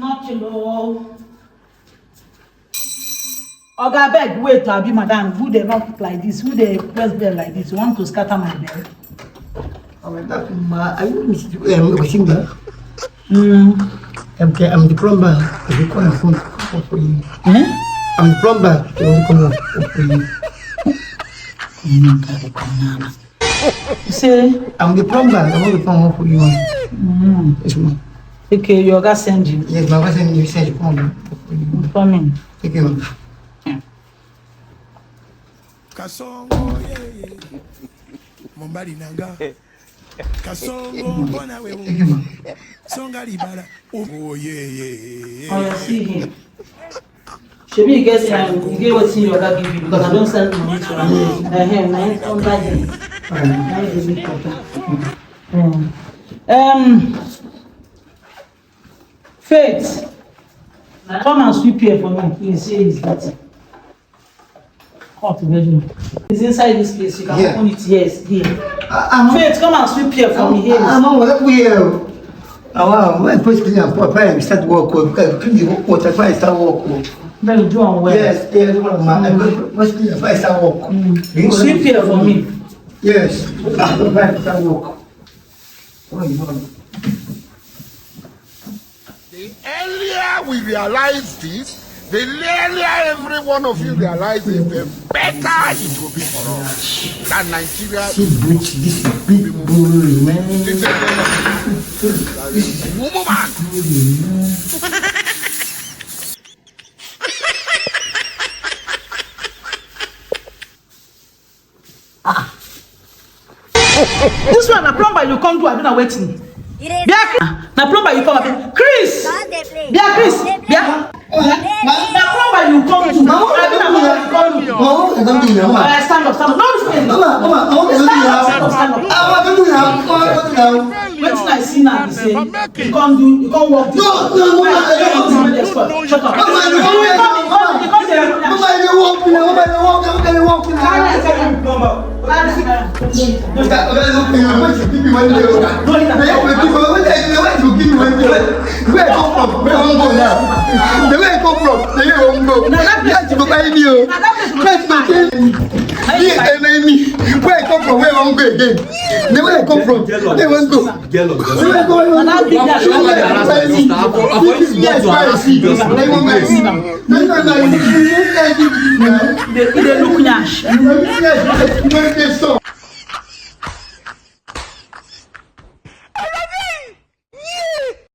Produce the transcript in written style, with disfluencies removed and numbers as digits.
Not low. Oga beg, wait, Abi madam. Who they not like this? Who they press bell like this? You want to scatter my bell? I wouldn't wishing that. I'm the plumber. If you call a phone for you. I'm the plumber. You say? I'm the plumber. I want to come for you. Yes, ma'am. Okay, your guy send you. Yes, my wife send you. Send you For me. Thank you, ma'am. Kasongo, Mombari Nanga. Kasongo, bona we. Songa libala. Oh yeah. Oh, you see him. Should be guessing you get what's in your guy give you because I don't send money to him. Faith, come and sweep here for me. Please see his dirty. Come to bedroom. It's inside this place. You can open it. Yes, here. Faith, come and sweep here for me. Here. I'm on what we are. When first clean up, I start work. Because clean the water, I start work. Then you do on well. Yes, first clean up, I start work. Sweep here for me. Yes, I start work. The earlier we realize this, the earlier every one of you realize it, the better it will be for us. That Nigeria This big bull, man. woman. This one, a plumber you come to, I've been waiting. Na plumber you come up. Chris! Chris! Na plumber you come to. I've been stand up. No, stand up. What I see now is say you can't walk this. Shut up.